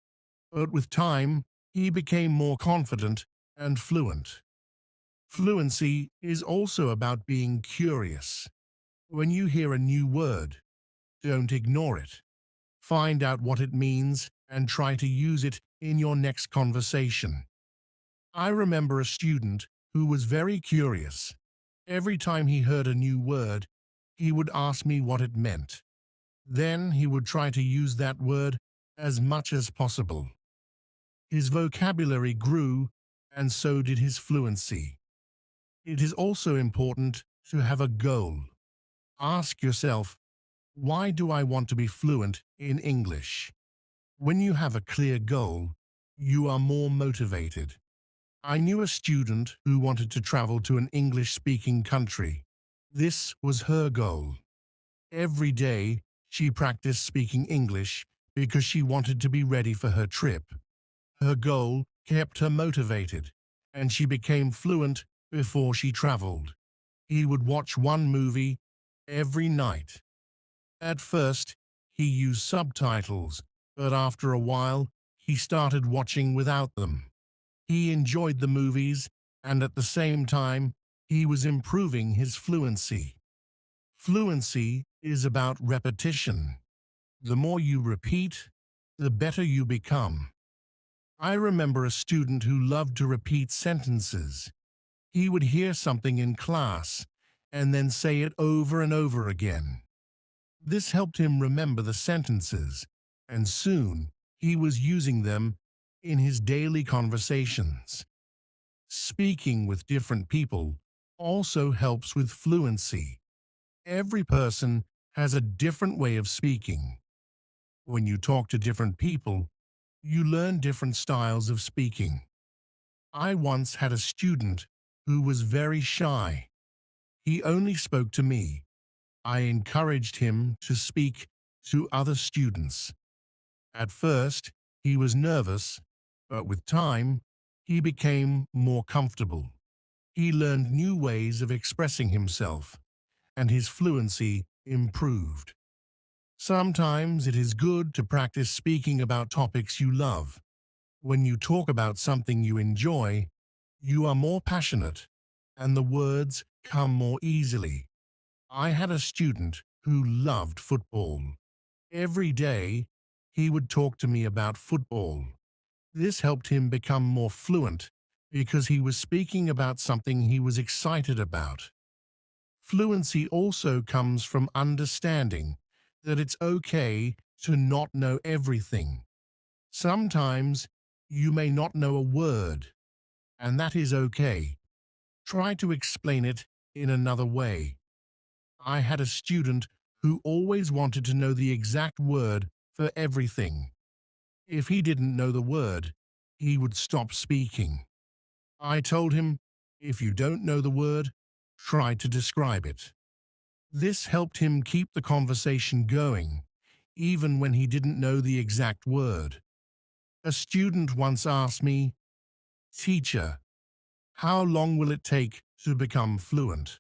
but with time he became more confident and fluent. Fluency is also about being curious. When you hear a new word, don't ignore it. Find out what it means and try to use it in your next conversation. I remember a student who was very curious. Every time he heard a new word, he would ask me what it meant. Then he would try to use that word as much as possible. His vocabulary grew, and so did his fluency. It is also important to have a goal. Ask yourself, why do I want to be fluent in English? When you have a clear goal, you are more motivated. I knew a student who wanted to travel to an English-speaking country. This was her goal. Every day, she practiced speaking English because she wanted to be ready for her trip. Her goal kept her motivated, and she became fluent before she traveled. He would watch one movie every night. At first, he used subtitles, but after a while, he started watching without them. He enjoyed the movies, and at the same time, he was improving his fluency. Fluency is about repetition. The more you repeat, the better you become. I remember a student who loved to repeat sentences. He would hear something in class and then say it over and over again. This helped him remember the sentences, and soon he was using them in his daily conversations. Speaking with different people also helps with fluency. Every person has a different way of speaking. When you talk to different people, you learn different styles of speaking. I once had a student who was very shy. He only spoke to me. I encouraged him to speak to other students. At first, he was nervous, but with time, he became more comfortable. He learned new ways of expressing himself, and his fluency improved. Sometimes it is good to practice speaking about topics you love. When you talk about something you enjoy, you are more passionate, and the words come more easily. I had a student who loved football. Every day, he would talk to me about football. This helped him become more fluent because he was speaking about something he was excited about. Fluency also comes from understanding that it's okay to not know everything. Sometimes you may not know a word, and that is okay. Try to explain it in another way. I had a student who always wanted to know the exact word for everything. If he didn't know the word, he would stop speaking. I told him, if you don't know the word, try to describe it. This helped him keep the conversation going, even when he didn't know the exact word. A student once asked me, "Teacher, how long will it take to become fluent?"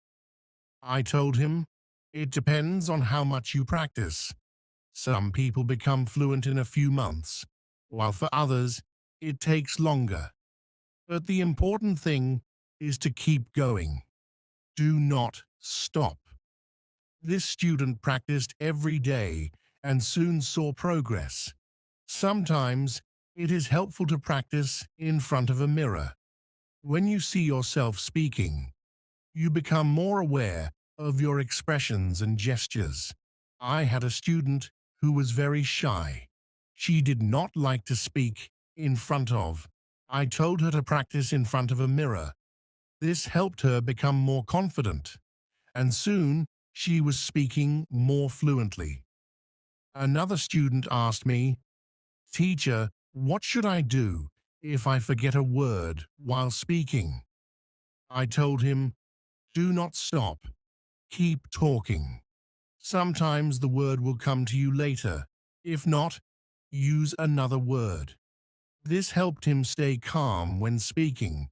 I told him, it depends on how much you practice. Some people become fluent in a few months, while for others, it takes longer. But the important thing is to keep going. Do not stop. This student practiced every day and soon saw progress. Sometimes it is helpful to practice in front of a mirror. When you see yourself speaking, you become more aware of your expressions and gestures. I had a student who was very shy. She did not like to speak in front of. I told her to practice in front of a mirror. This helped her become more confident, and soon she was speaking more fluently. Another student asked me, "Teacher, what should I do if I forget a word while speaking?" I told him, do not stop. Keep talking. Sometimes the word will come to you later. If not, use another word. This helped him stay calm when speaking,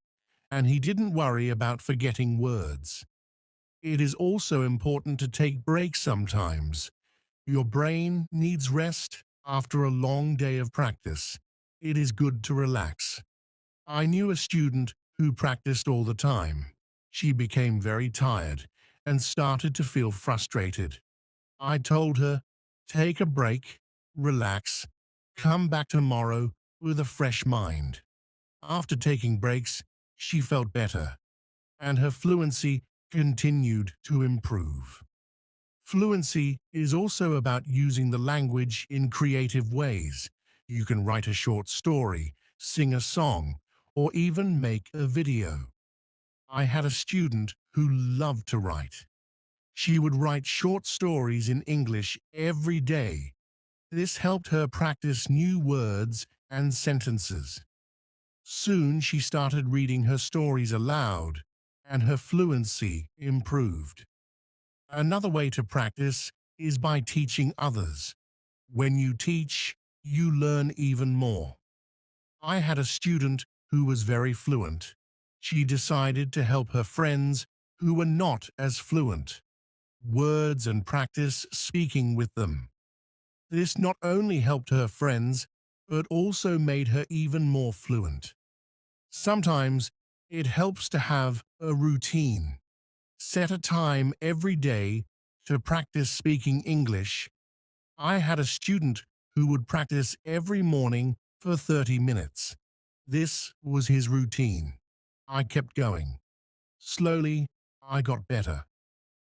and he didn't worry about forgetting words. It is also important to take breaks sometimes. Your brain needs rest after a long day of practice. It is good to relax. I knew a student who practiced all the time. She became very tired and started to feel frustrated. I told her, take a break, relax, come back tomorrow with a fresh mind. After taking breaks, she felt better, and her fluency continued to improve. Fluency is also about using the language in creative ways. You can write a short story, sing a song, or even make a video. I had a student who loved to write. She would write short stories in English every day. This helped her practice new words and sentences. Soon she started reading her stories aloud, and her fluency improved. Another way to practice is by teaching others. When you teach, you learn even more. I had a student who was very fluent. She decided to help her friends who were not as fluent. Words and practice speaking with them. This not only helped her friends, but also made her even more fluent. Sometimes it helps to have a routine. Set a time every day to practice speaking English. I had a student who would practice every morning for 30 minutes. This was his routine. I kept going. Slowly, I got better.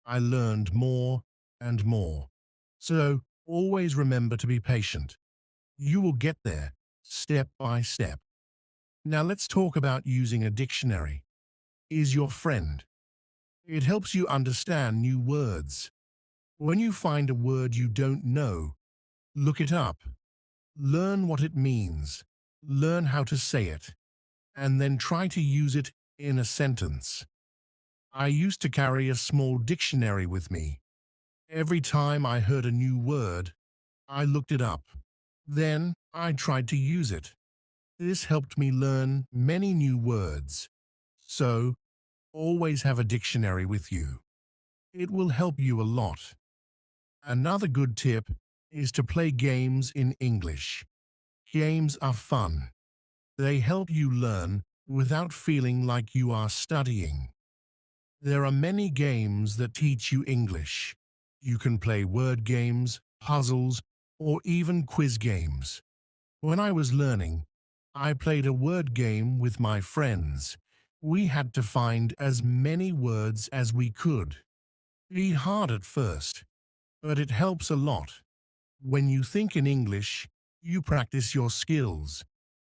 I learned more and more. So, always remember to be patient. You will get there, step by step. Now let's talk about using a dictionary. Is your friend. It helps you understand new words. When you find a word you don't know, look it up. Learn what it means. Learn how to say it. And then try to use it in a sentence. I used to carry a small dictionary with me. Every time I heard a new word, I looked it up. Then I tried to use it. This helped me learn many new words. So, always have a dictionary with you. It will help you a lot. Another good tip is to play games in English. Games are fun. They help you learn without feeling like you are studying. There are many games that teach you English. You can play word games, puzzles, or even quiz games. When I was learning, I played a word game with my friends. We had to find as many words as we could. Be hard at first, but it helps a lot. When you think in English, you practice your skills.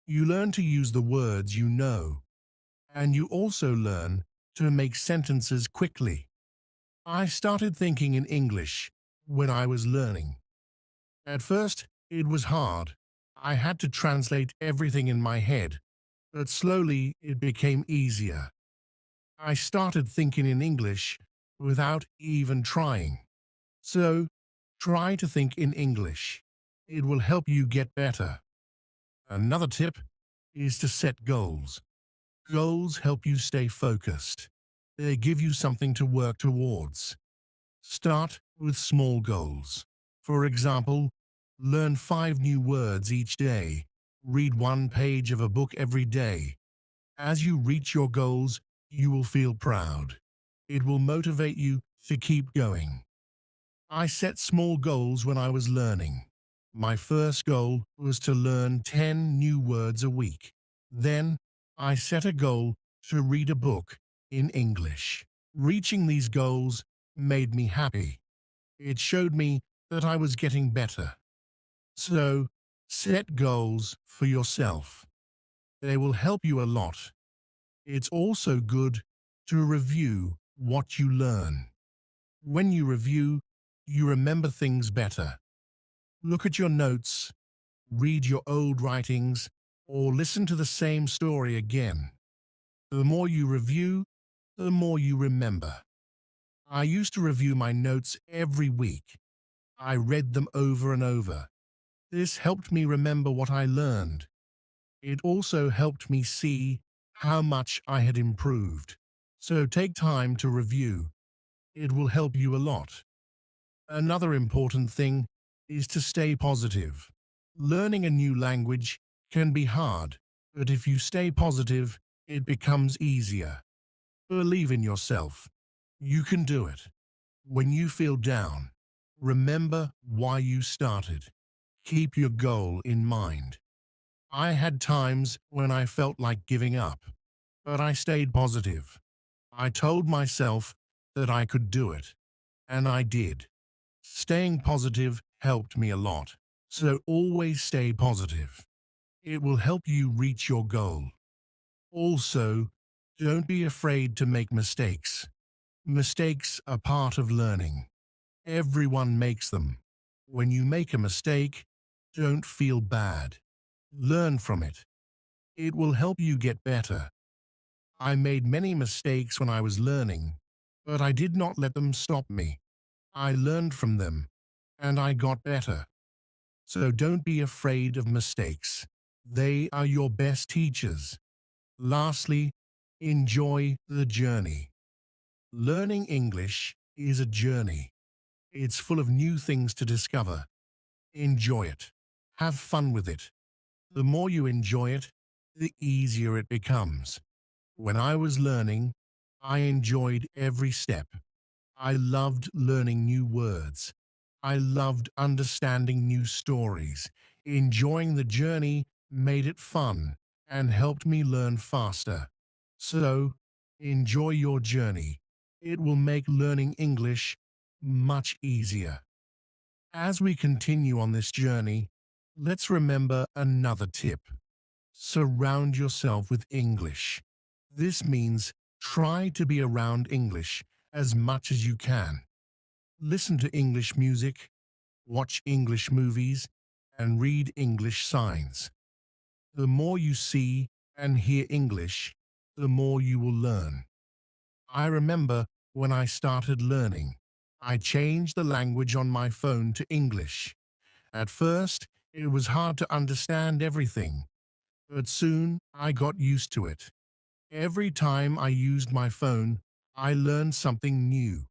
You learn to use the words you know, and you also learn to make sentences quickly. I started thinking in English when I was learning. At first, it was hard. I had to translate everything in my head, but slowly it became easier. I started thinking in English without even trying. So, try to think in English. It will help you get better. Another tip is to set goals. Goals help you stay focused. They give you something to work towards. Start with small goals. For example, learn 5 new words each day. Read 1 page of a book every day. As you reach your goals, you will feel proud. It will motivate you to keep going. I set small goals when I was learning. My first goal was to learn 10 new words a week. Then, I set a goal to read a book in English. Reaching these goals made me happy. It showed me that I was getting better. So, set goals for yourself. They will help you a lot. It's also good to review what you learn. When you review, you remember things better. Look at your notes, read your old writings, or listen to the same story again. The more you review, the more you remember. I used to review my notes every week. I read them over and over. This helped me remember what I learned. It also helped me see how much I had improved. So take time to review. It will help you a lot. Another important thing is to stay positive. Learning a new language can be hard, but if you stay positive, it becomes easier. Believe in yourself. You can do it. When you feel down, remember why you started. Keep your goal in mind. I had times when I felt like giving up, but I stayed positive. I told myself that I could do it, and I did. Staying positive helped me a lot, so always stay positive. It will help you reach your goal. Also, don't be afraid to make mistakes. Mistakes are part of learning. Everyone makes them. When you make a mistake, don't feel bad. Learn from it. It will help you get better. I made many mistakes when I was learning, but I did not let them stop me. I learned from them, and I got better. So don't be afraid of mistakes. They are your best teachers. Lastly, enjoy the journey. Learning English is a journey. It's full of new things to discover. Enjoy it. Have fun with it. The more you enjoy it, the easier it becomes. When I was learning, I enjoyed every step. I loved learning new words. I loved understanding new stories. Enjoying the journey made it fun and helped me learn faster. So, enjoy your journey. It will make learning English much easier. As we continue on this journey, let's remember another tip. Surround yourself with English. This means try to be around English as much as you can. Listen to English music, watch English movies, and read English signs. The more you see and hear English, the more you will learn. I remember when I started learning, I changed the language on my phone to English. At first, it was hard to understand everything, but soon I got used to it. Every time I used my phone, I learned something new.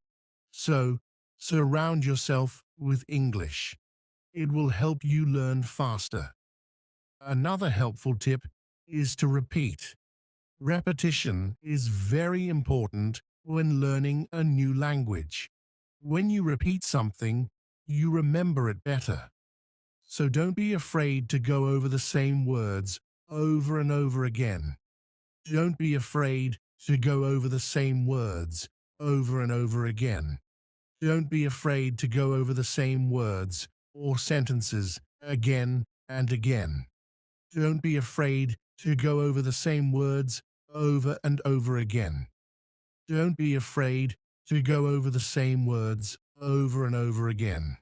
So, surround yourself with English. It will help you learn faster. Another helpful tip is to repeat. Repetition is very important when learning a new language. When you repeat something, you remember it better. So don't be afraid to go over the same words over and over again. Don't be afraid to go over the same words over and over again. Don't be afraid to go over the same words or sentences again and again. Don't be afraid to go over the same words over and over again. Don't be afraid to go over the same words over and over again.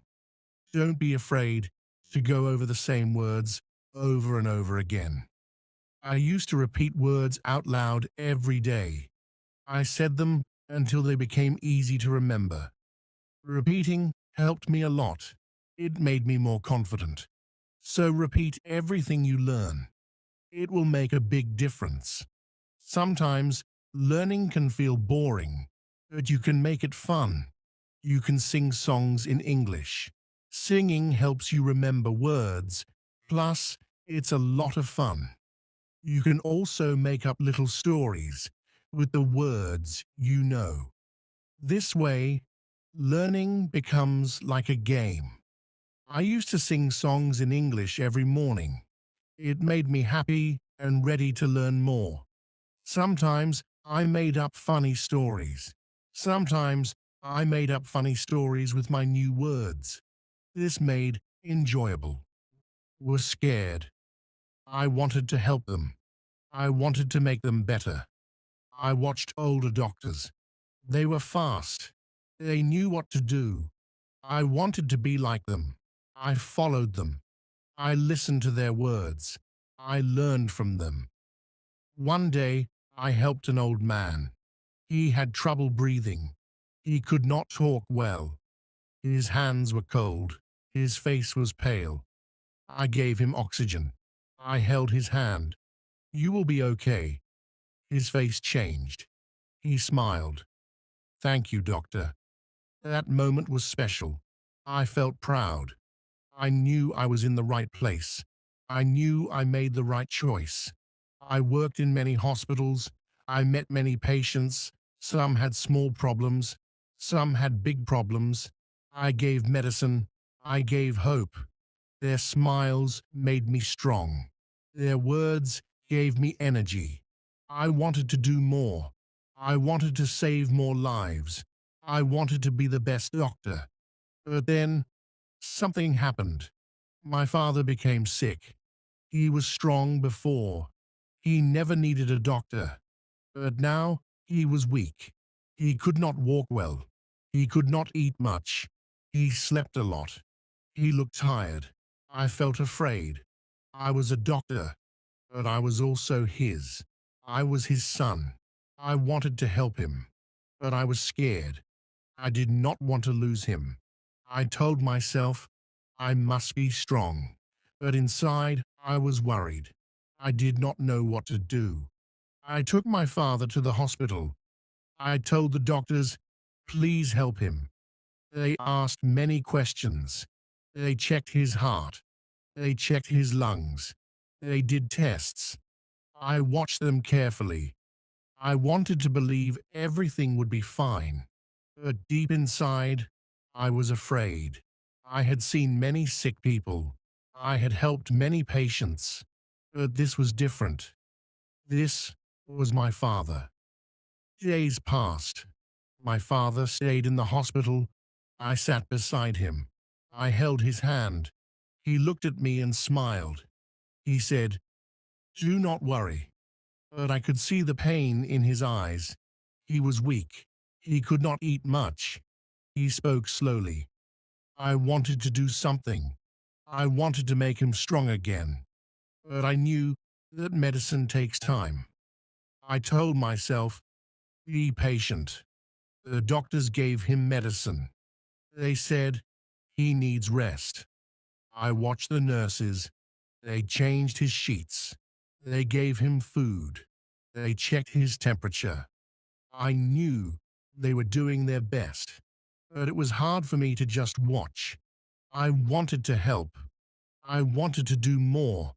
Don't be afraid to go over the same words over and over again. I used to repeat words out loud every day. I said them until they became easy to remember. Repeating helped me a lot. It made me more confident. So repeat everything you learn. It will make a big difference. Sometimes learning can feel boring, but you can make it fun. You can sing songs in English. Singing helps you remember words. Plus, it's a lot of fun. You can also make up little stories with the words you know. This way, learning becomes like a game. I used to sing songs in English every morning. It made me happy and ready to learn more. Sometimes I made up funny stories. Sometimes I made up funny stories with my new words. This made enjoyable. Was scared. I wanted to help them. I wanted to make them better. I watched older doctors. They were fast. They knew what to do. I wanted to be like them. I followed them. I listened to their words. I learned from them. One day, I helped an old man. He had trouble breathing. He could not talk well. His hands were cold. His face was pale. I gave him oxygen. I held his hand. "You will be okay." His face changed. He smiled. "Thank you, doctor." That moment was special. I felt proud. I knew I was in the right place. I knew I made the right choice. I worked in many hospitals. I met many patients. Some had small problems. Some had big problems. I gave medicine. I gave hope. Their smiles made me strong. Their words gave me energy. I wanted to do more. I wanted to save more lives. I wanted to be the best doctor. But then something happened. My father became sick. He was strong before. He never needed a doctor. But now he was weak. He could not walk well. He could not eat much. He slept a lot. He looked tired. I felt afraid. I was a doctor, but I was also his. I was his son. I wanted to help him, but I was scared. I did not want to lose him. I told myself I must be strong, but inside I was worried. I did not know what to do. I took my father to the hospital. I told the doctors, "Please help him." They asked many questions. They checked his heart. They checked his lungs. They did tests. I watched them carefully. I wanted to believe everything would be fine. But deep inside, I was afraid. I had seen many sick people. I had helped many patients. But this was different. This was my father. Days passed. My father stayed in the hospital. I sat beside him. I held his hand. He looked at me and smiled. He said, "Do not worry." But I could see the pain in his eyes. He was weak. He could not eat much. He spoke slowly. I wanted to do something. I wanted to make him strong again. But I knew that medicine takes time. I told myself, "Be patient." The doctors gave him medicine. They said, "He needs rest." I watched the nurses. They changed his sheets. They gave him food. They checked his temperature. I knew they were doing their best, but it was hard for me to just watch. I wanted to help. I wanted to do more.